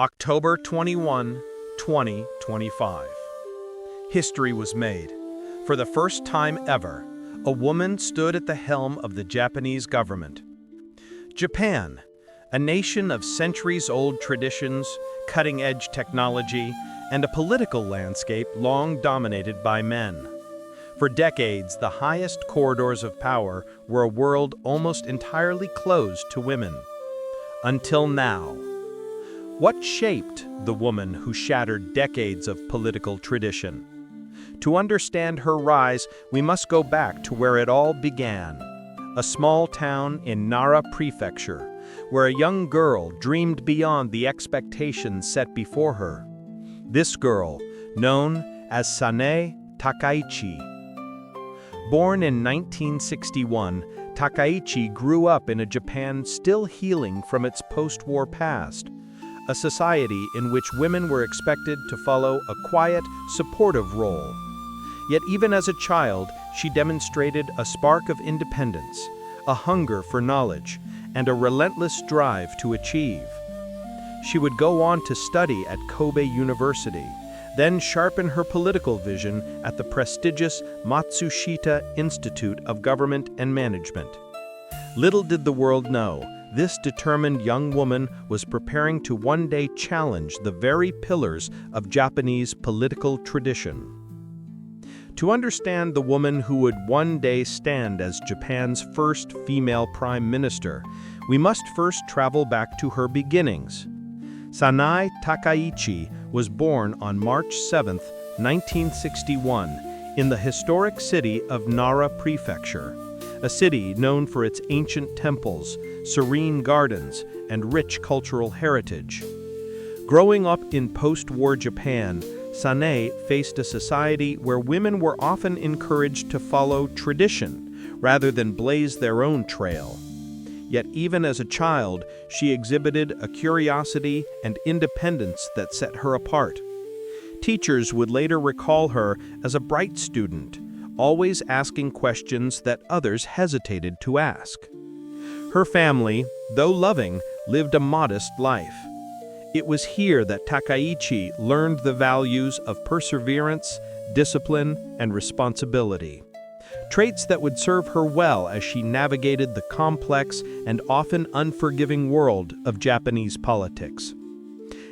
October 21, 2025. History was made. For the first time ever, a woman stood at the helm of the Japanese government. Japan, a nation of centuries-old traditions, cutting-edge technology, and a political landscape long dominated by men. For decades, the highest corridors of power were a world almost entirely closed to women. Until now. What shaped the woman who shattered decades of political tradition? To understand her rise, we must go back to where it all began. A small town in Nara Prefecture, where a young girl dreamed beyond the expectations set before her. This girl, known as Sanae Takaichi. Born in 1961, Takaichi grew up in a Japan still healing from its post-war past. A society in which women were expected to follow a quiet, supportive role. Yet even as a child, she demonstrated a spark of independence, a hunger for knowledge, and a relentless drive to achieve. She would go on to study at Kobe University, then sharpen her political vision at the prestigious Matsushita Institute of Government and Management. Little did the world know, this determined young woman was preparing to one day challenge the very pillars of Japanese political tradition. To understand the woman who would one day stand as Japan's first female prime minister, we must first travel back to her beginnings. Sanae Takaichi was born on March 7, 1961, in the historic city of Nara Prefecture, a city known for its ancient temples, serene gardens, and rich cultural heritage. Growing up in post-war Japan, Sanae faced a society where women were often encouraged to follow tradition rather than blaze their own trail. Yet even as a child, she exhibited a curiosity and independence that set her apart. Teachers would later recall her as a bright student, always asking questions that others hesitated to ask. Her family, though loving, lived a modest life. It was here that Takaichi learned the values of perseverance, discipline, and responsibility. Traits that would serve her well as she navigated the complex and often unforgiving world of Japanese politics.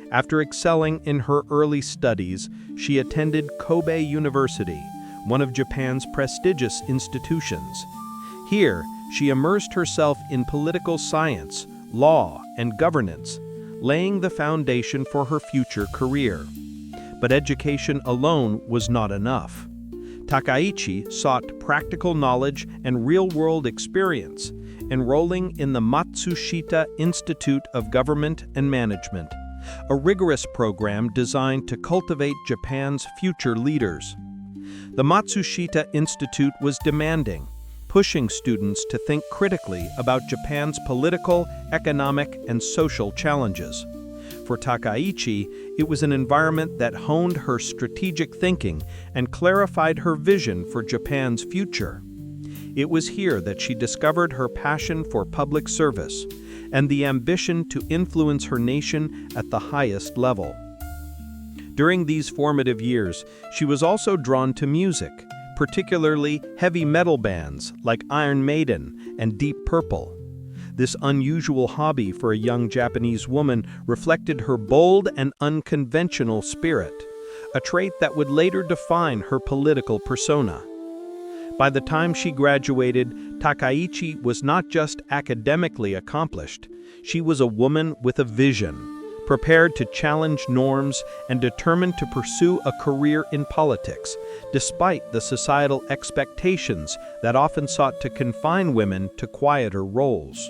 After excelling in her early studies, she attended Kobe University, one of Japan's prestigious institutions. Here, she immersed herself in political science, law, and governance, laying the foundation for her future career. But education alone was not enough. Takaichi sought practical knowledge and real-world experience, enrolling in the Matsushita Institute of Government and Management, a rigorous program designed to cultivate Japan's future leaders. The Matsushita Institute was demanding, pushing students to think critically about Japan's political, economic, and social challenges. For Takaichi, it was an environment that honed her strategic thinking and clarified her vision for Japan's future. It was here that she discovered her passion for public service and the ambition to influence her nation at the highest level. During these formative years, she was also drawn to music, particularly heavy metal bands like Iron Maiden and Deep Purple. This unusual hobby for a young Japanese woman reflected her bold and unconventional spirit, a trait that would later define her political persona. By the time she graduated, Takaichi was not just academically accomplished, she was a woman with a vision, prepared to challenge norms and determined to pursue a career in politics, despite the societal expectations that often sought to confine women to quieter roles.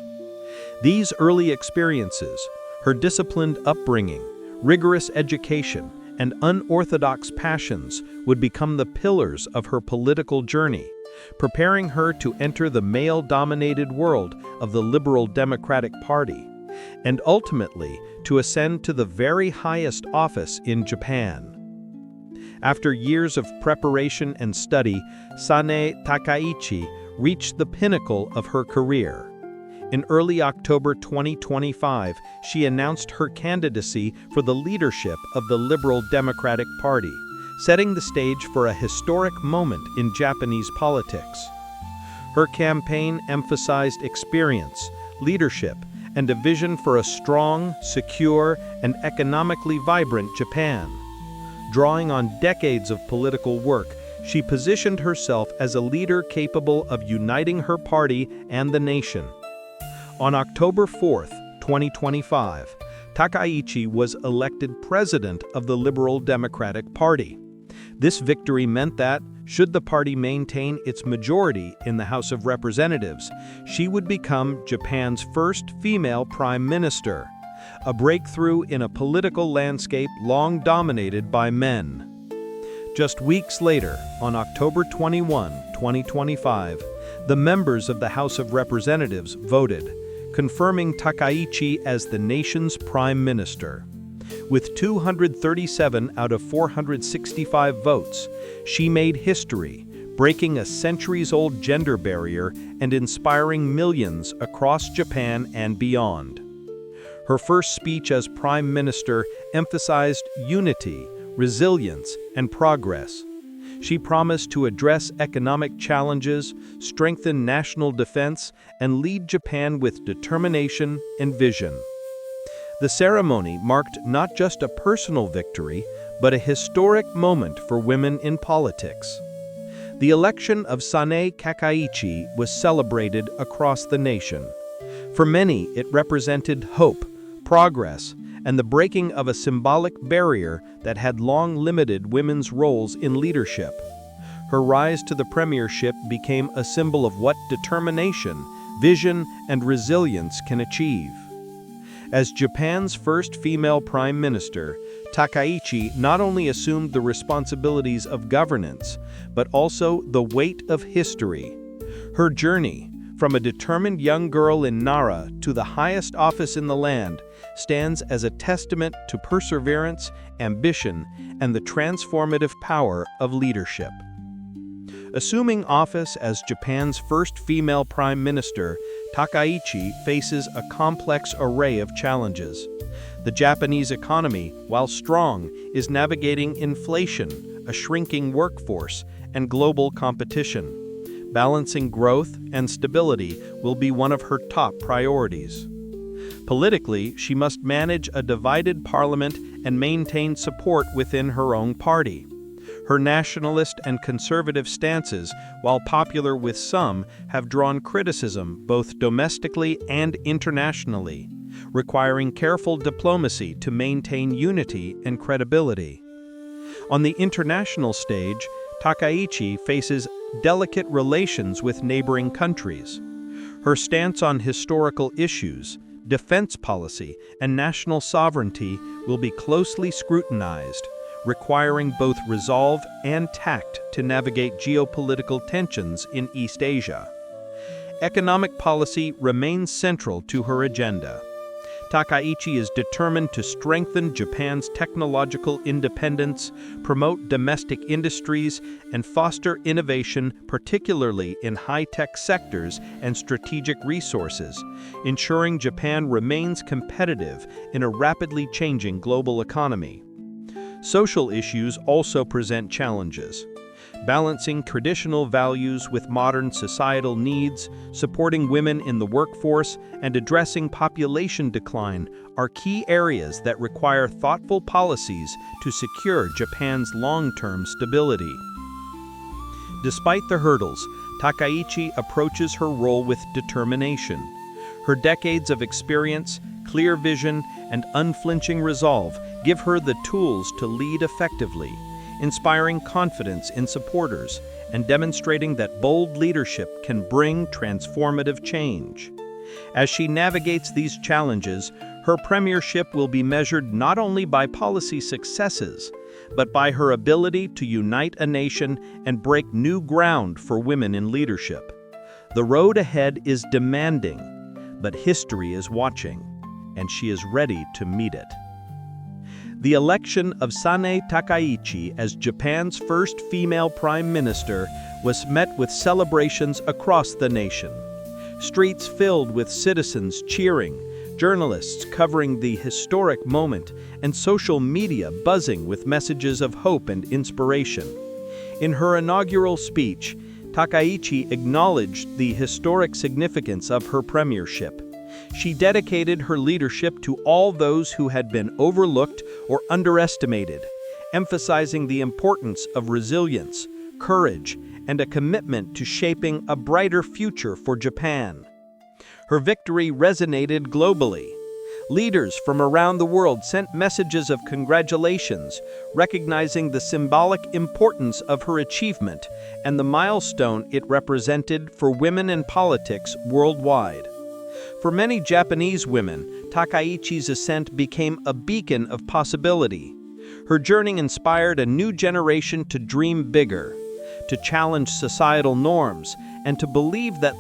These early experiences, her disciplined upbringing, rigorous education, and unorthodox passions would become the pillars of her political journey, preparing her to enter the male-dominated world of the Liberal Democratic Party, and ultimately to ascend to the very highest office in Japan. After years of preparation and study, Sanae Takaichi reached the pinnacle of her career. In early October 2025, she announced her candidacy for the leadership of the Liberal Democratic Party, setting the stage for a historic moment in Japanese politics. Her campaign emphasized experience, leadership, and a vision for a strong, secure, and economically vibrant Japan. Drawing on decades of political work, she positioned herself as a leader capable of uniting her party and the nation. On October 4, 2025, Takaichi was elected president of the Liberal Democratic Party. This victory meant that, should the party maintain its majority in the House of Representatives, she would become Japan's first female prime minister, a breakthrough in a political landscape long dominated by men. Just weeks later, on October 21, 2025, the members of the House of Representatives voted, confirming Takaichi as the nation's prime minister. With 237 out of 465 votes, she made history, breaking a centuries-old gender barrier and inspiring millions across Japan and beyond. Her first speech as prime minister emphasized unity, resilience, and progress. She promised to address economic challenges, strengthen national defense, and lead Japan with determination and vision. The ceremony marked not just a personal victory, but a historic moment for women in politics. The election of Sanae Takaichi was celebrated across the nation. For many, it represented hope, progress, and the breaking of a symbolic barrier that had long limited women's roles in leadership. Her rise to the premiership became a symbol of what determination, vision, and resilience can achieve. As Japan's first female prime minister, Takaichi not only assumed the responsibilities of governance, but also the weight of history. Her journey, from a determined young girl in Nara to the highest office in the land, stands as a testament to perseverance, ambition, and the transformative power of leadership. Assuming office as Japan's first female prime minister, Takaichi faces a complex array of challenges. The Japanese economy, while strong, is navigating inflation, a shrinking workforce, and global competition. Balancing growth and stability will be one of her top priorities. Politically, she must manage a divided parliament and maintain support within her own party. Her nationalist and conservative stances, while popular with some, have drawn criticism both domestically and internationally, requiring careful diplomacy to maintain unity and credibility. On the international stage, Takaichi faces delicate relations with neighboring countries. Her stance on historical issues, defense policy, and national sovereignty will be closely scrutinized, requiring both resolve and tact to navigate geopolitical tensions in East Asia. Economic policy remains central to her agenda. Takaichi is determined to strengthen Japan's technological independence, promote domestic industries, and foster innovation, particularly in high-tech sectors and strategic resources, ensuring Japan remains competitive in a rapidly changing global economy. Social issues also present challenges. Balancing traditional values with modern societal needs, supporting women in the workforce, and addressing population decline are key areas that require thoughtful policies to secure Japan's long-term stability. Despite the hurdles, Takaichi approaches her role with determination. Her decades of experience, clear vision, and unflinching resolve give her the tools to lead effectively, inspiring confidence in supporters and demonstrating that bold leadership can bring transformative change. As she navigates these challenges, her premiership will be measured not only by policy successes, but by her ability to unite a nation and break new ground for women in leadership. The road ahead is demanding, but history is watching, and she is ready to meet it. The election of Sanae Takaichi as Japan's first female prime minister was met with celebrations across the nation. streets filled with citizens cheering, journalists covering the historic moment, and social media buzzing with messages of hope and inspiration. In her inaugural speech, Takaichi acknowledged the historic significance of her premiership. She dedicated her leadership to all those who had been overlooked or underestimated, emphasizing the importance of resilience, courage, and a commitment to shaping a brighter future for Japan. Her victory resonated globally. Leaders from around the world sent messages of congratulations, recognizing the symbolic importance of her achievement and the milestone it represented for women in politics worldwide. For many Japanese women, Takaichi's ascent became a beacon of possibility. Her journey inspired a new generation to dream bigger, to challenge societal norms, and to believe that